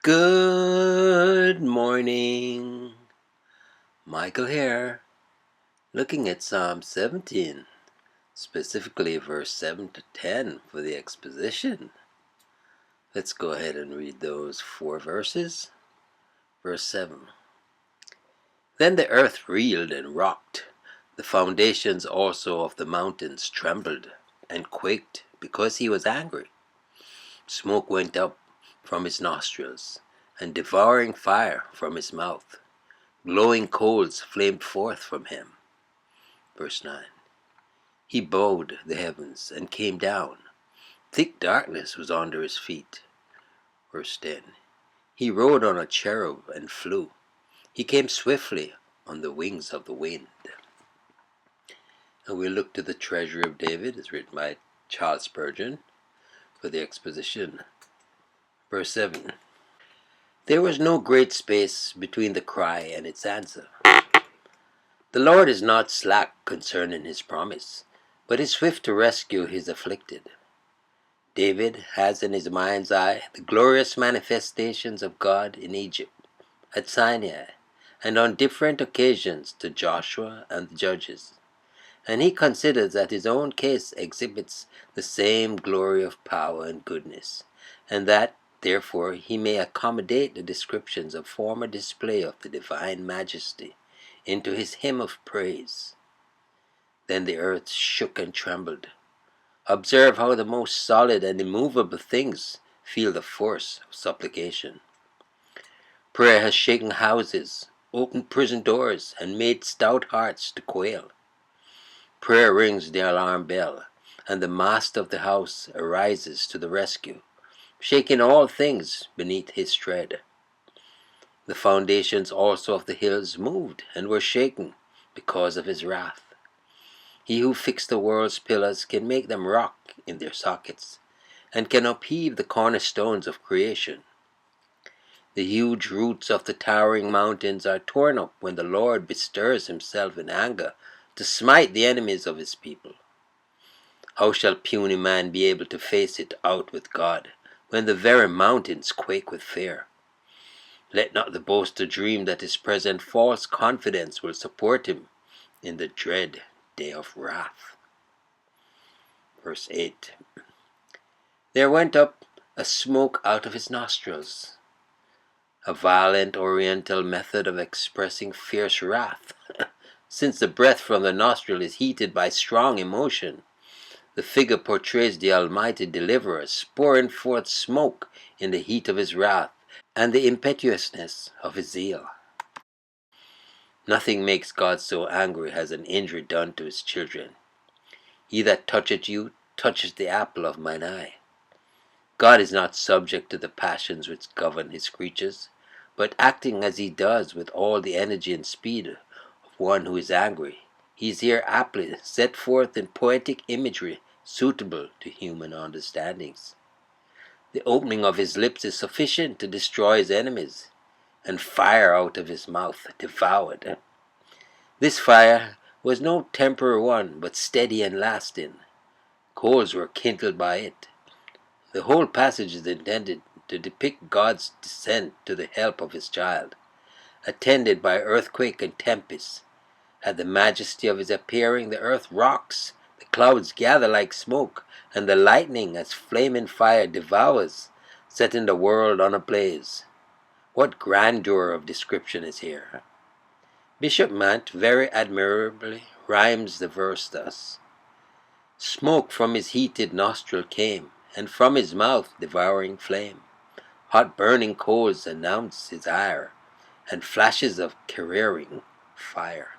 Good morning. Michael here, looking at Psalm 17, specifically verse 7 to 10 for the exposition. Let's go ahead and read those 4 verses. Verse 7. Then the earth reeled and rocked. The foundations also of the mountains trembled and quaked because he was angry. Smoke went up from his nostrils, and devouring fire from his mouth. Glowing coals flamed forth from him. Verse 9. He bowed the heavens and came down. Thick darkness was under his feet. Verse 10. He rode on a cherub and flew. He came swiftly on the wings of the wind. And we look to the Treasury of David, as written by Charles Spurgeon, for the exposition. Verse 7. There was no great space between the cry and its answer. The Lord is not slack concerning his promise, but is swift to rescue his afflicted. David has in his mind's eye the glorious manifestations of God in Egypt, at Sinai, and on different occasions to Joshua and the judges, and he considers that his own case exhibits the same glory of power and goodness, and that, therefore, he may accommodate the descriptions of former display of the divine majesty into his hymn of praise. Then the earth shook and trembled. Observe how the most solid and immovable things feel the force of supplication. Prayer has shaken houses, opened prison doors, and made stout hearts to quail. Prayer rings the alarm bell, and the master of the house arises to the rescue, shaking all things beneath his tread. The foundations also of the hills moved and were shaken because of his wrath. He who fixed the world's pillars can make them rock in their sockets, and can upheave the cornerstones of creation. The huge roots of the towering mountains are torn up when the Lord bestirs himself in anger to smite the enemies of his people. How shall puny man be able to face it out with God, when the very mountains quake with fear? Let not the boaster dream that his present false confidence will support him in the dread day of wrath. Verse 8. There went up a smoke out of his nostrils, a violent oriental method of expressing fierce wrath. Since the breath from the nostril is heated by strong emotion, the figure portrays the almighty deliverer pouring forth smoke in the heat of his wrath and the impetuousness of his zeal. Nothing makes God so angry as an injury done to his children. He that toucheth you touches the apple of mine eye. God is not subject to the passions which govern his creatures, but acting as he does with all the energy and speed of one who is angry, he is here aptly set forth in poetic imagery suitable to human understandings. The opening of his lips is sufficient to destroy his enemies, and fire out of his mouth devoured. This fire was no temporary one, but steady and lasting. Coals were kindled by it. The whole passage is intended to depict God's descent to the help of his child, attended by earthquake and tempest. At the majesty of his appearing, the earth rocks, the clouds gather like smoke, and the lightning as flaming fire devours, setting the world on a blaze. What grandeur of description is here! Bishop Mant very admirably rhymes the verse thus: Smoke from his heated nostril came, and from his mouth devouring flame. Hot burning coals announce his ire, and flashes of careering fire.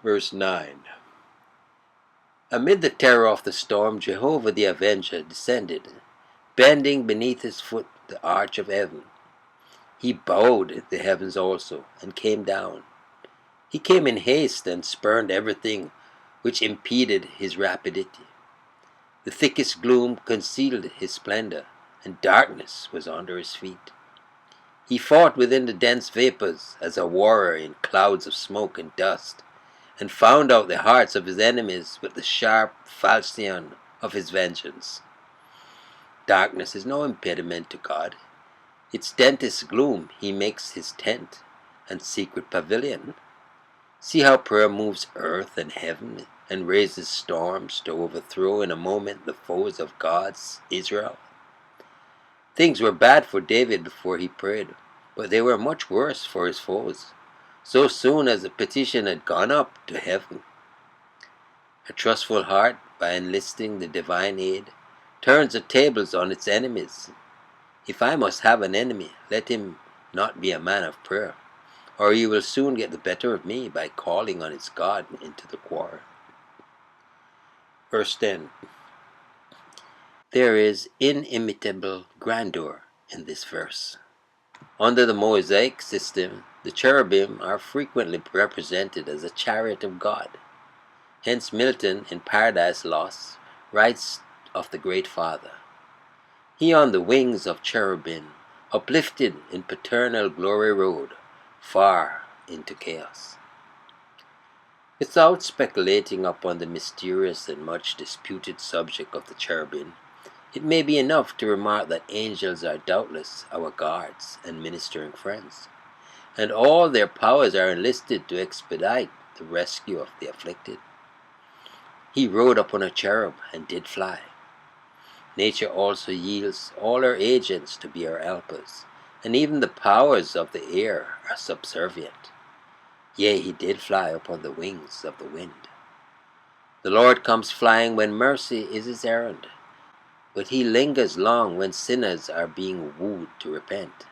Verse 9. Amid the terror of the storm, Jehovah the Avenger descended, bending beneath his foot the arch of heaven. He bowed the heavens also, and came down. He came in haste and spurned everything which impeded his rapidity. The thickest gloom concealed his splendor, and darkness was under his feet. He fought within the dense vapors as a warrior in clouds of smoke and dust, and found out the hearts of his enemies with the sharp falchion of his vengeance. Darkness is no impediment to God. Its dentist gloom he makes his tent and secret pavilion. See how prayer moves earth and heaven and raises storms to overthrow in a moment the foes of God's Israel. Things were bad for David before he prayed, but they were much worse for his foes, so soon as the petition had gone up to heaven. A trustful heart, by enlisting the divine aid, turns the tables on its enemies. If I must have an enemy, let him not be a man of prayer, or he will soon get the better of me by calling on his God into the quarrel. Verse 10. There is inimitable grandeur in this verse. Under the Mosaic system, the cherubim are frequently represented as a chariot of God. Hence Milton, in Paradise Lost, writes of the Great Father. He on the wings of cherubim, uplifted in paternal glory rode, far into chaos. Without speculating upon the mysterious and much disputed subject of the cherubim, it may be enough to remark that angels are doubtless our guards and ministering friends, and all their powers are enlisted to expedite the rescue of the afflicted. He rode upon a cherub and did fly. Nature also yields all her agents to be her helpers, and even the powers of the air are subservient. Yea, he did fly upon the wings of the wind. The Lord comes flying when mercy is his errand, but he lingers long when sinners are being wooed to repent.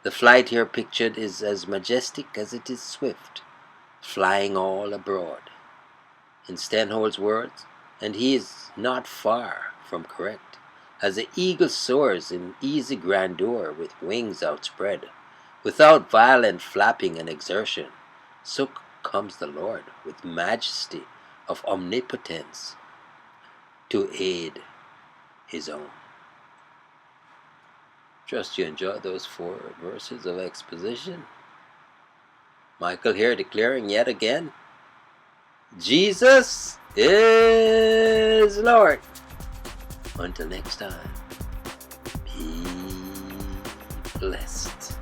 The flight here pictured is as majestic as it is swift, flying all abroad. In Stenhold's words, and he is not far from correct, as the eagle soars in easy grandeur with wings outspread, without violent flapping and exertion, so comes the Lord with majesty of omnipotence to aid his own. Trust you enjoyed those 4 verses of exposition. Michael here declaring yet again, Jesus is Lord. Until next time, be blessed.